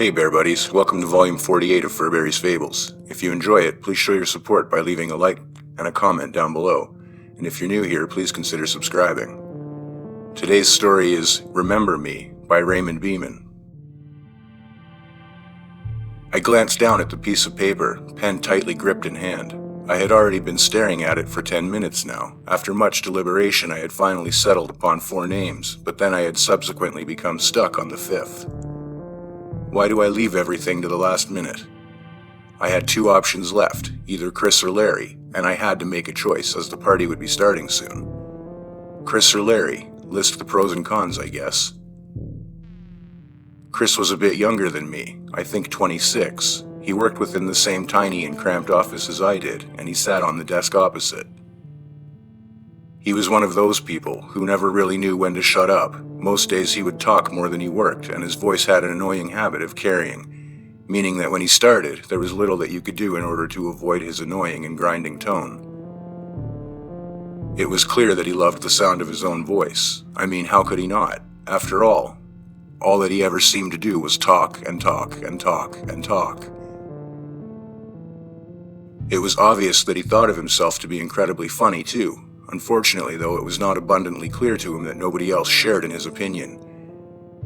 Hey Bear Buddies, welcome to Volume 48 of Furberries Fables. If you enjoy it, please show your support by leaving a like and a comment down below. And if you're new here, please consider subscribing. Today's story is Remember Me by Raymond Beaman. I glanced down at the piece of paper, pen tightly gripped in hand. I had already been staring at it for 10 minutes now. After much deliberation, I had finally settled upon 4 names, but then I had subsequently become stuck on the 5th. Why do I leave everything to the last minute? I had 2 options left, either Chris or Larry, and I had to make a choice as the party would be starting soon. Chris or Larry, list the pros and cons, I guess. Chris was a bit younger than me, I think 26. He worked within the same tiny and cramped office as I did, and he sat on the desk opposite. He was one of those people who never really knew when to shut up. Most days he would talk more than he worked, and his voice had an annoying habit of carrying, meaning that when he started, there was little that you could do in order to avoid his annoying and grinding tone. It was clear that he loved the sound of his own voice. I mean, how could he not? After all that he ever seemed to do was talk and talk and talk and talk. It was obvious that he thought of himself to be incredibly funny, too. Unfortunately, though, it was not abundantly clear to him that nobody else shared in his opinion.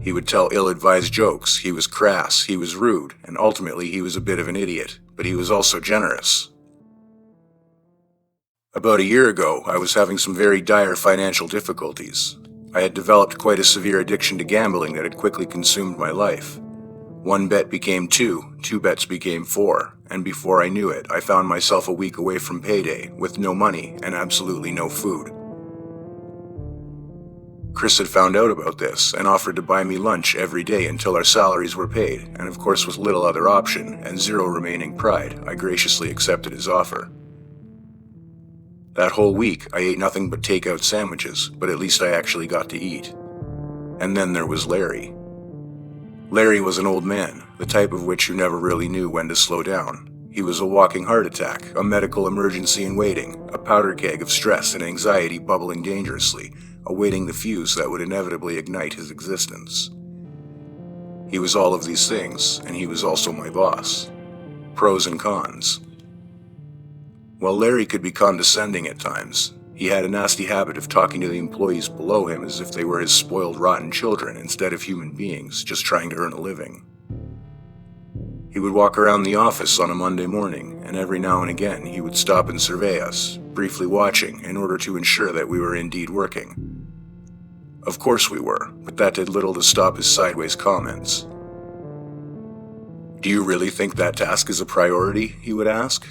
He would tell ill-advised jokes, he was crass, he was rude, and ultimately he was a bit of an idiot, but he was also generous. About a year ago, I was having some very dire financial difficulties. I had developed quite a severe addiction to gambling that had quickly consumed my life. 1 bet became 2, 2 bets became 4, and before I knew it, I found myself a week away from payday, with no money and absolutely no food. Chris had found out about this and offered to buy me lunch every day until our salaries were paid, and of course with little other option and 0 remaining pride, I graciously accepted his offer. That whole week, I ate nothing but takeout sandwiches, but at least I actually got to eat. And then there was Larry. Larry was an old man, the type of which you never really knew when to slow down. He was a walking heart attack, a medical emergency in waiting, a powder keg of stress and anxiety bubbling dangerously, awaiting the fuse that would inevitably ignite his existence. He was all of these things, and he was also my boss. Pros and cons. While Larry could be condescending at times, he had a nasty habit of talking to the employees below him as if they were his spoiled, rotten children instead of human beings just trying to earn a living. He would walk around the office on a Monday morning, and every now and again he would stop and survey us, briefly watching in order to ensure that we were indeed working. Of course we were, but that did little to stop his sideways comments. "Do you really think that task is a priority?" he would ask.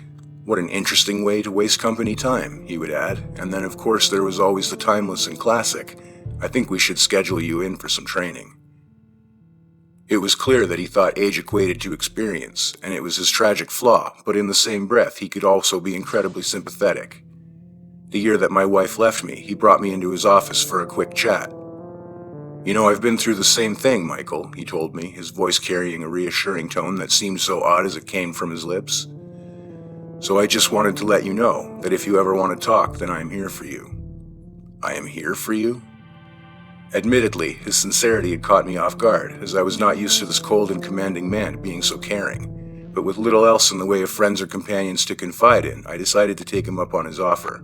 "What an interesting way to waste company time," he would add, and then of course there was always the timeless and classic, "I think we should schedule you in for some training." It was clear that he thought age equated to experience, and it was his tragic flaw, but in the same breath he could also be incredibly sympathetic. The year that my wife left me, he brought me into his office for a quick chat. "You know, I've been through the same thing, Michael," he told me, his voice carrying a reassuring tone that seemed so odd as it came from his lips. "So I just wanted to let you know that if you ever want to talk, then I am here for you." "I am here for you?" Admittedly, his sincerity had caught me off guard, as I was not used to this cold and commanding man being so caring. But with little else in the way of friends or companions to confide in, I decided to take him up on his offer.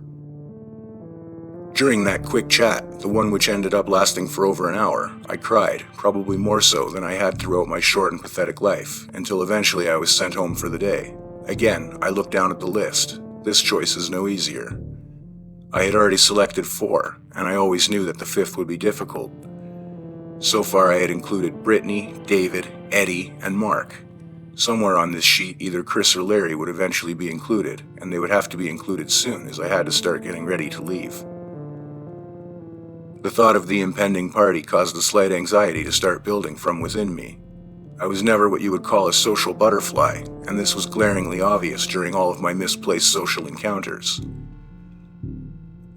During that quick chat, the one which ended up lasting for over an hour, I cried, probably more so than I had throughout my short and pathetic life, until eventually I was sent home for the day. Again, I looked down at the list. This choice is no easier. I had already selected 4, and I always knew that the 5th would be difficult. So far I had included Brittany, David, Eddie, and Mark. Somewhere on this sheet, either Chris or Larry would eventually be included, and they would have to be included soon as I had to start getting ready to leave. The thought of the impending party caused a slight anxiety to start building from within me. I was never what you would call a social butterfly, and this was glaringly obvious during all of my misplaced social encounters.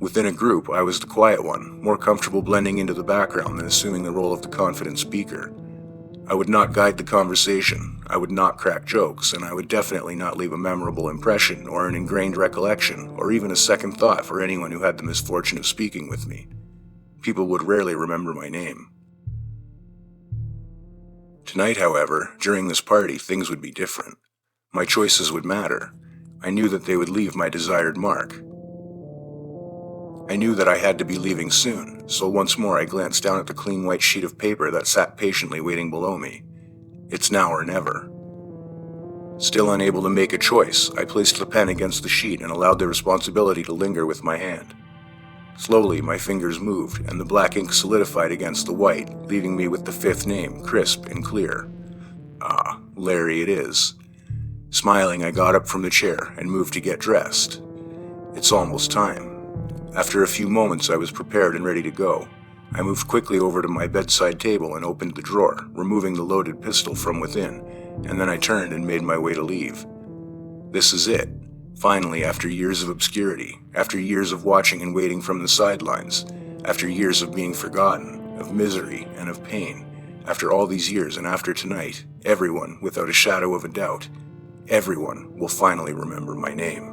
Within a group, I was the quiet one, more comfortable blending into the background than assuming the role of the confident speaker. I would not guide the conversation, I would not crack jokes, and I would definitely not leave a memorable impression or an ingrained recollection or even a second thought for anyone who had the misfortune of speaking with me. People would rarely remember my name. Tonight, however, during this party, things would be different. My choices would matter. I knew that they would leave my desired mark. I knew that I had to be leaving soon, so once more I glanced down at the clean white sheet of paper that sat patiently waiting below me. It's now or never. Still unable to make a choice, I placed the pen against the sheet and allowed the responsibility to linger with my hand. Slowly, my fingers moved, and the black ink solidified against the white, leaving me with the fifth name, crisp and clear. Ah, Larry it is. Smiling, I got up from the chair and moved to get dressed. It's almost time. After a few moments, I was prepared and ready to go. I moved quickly over to my bedside table and opened the drawer, removing the loaded pistol from within, and then I turned and made my way to leave. This is it. Finally, after years of obscurity, after years of watching and waiting from the sidelines, after years of being forgotten, of misery and of pain, after all these years and after tonight, everyone, without a shadow of a doubt, everyone will finally remember my name.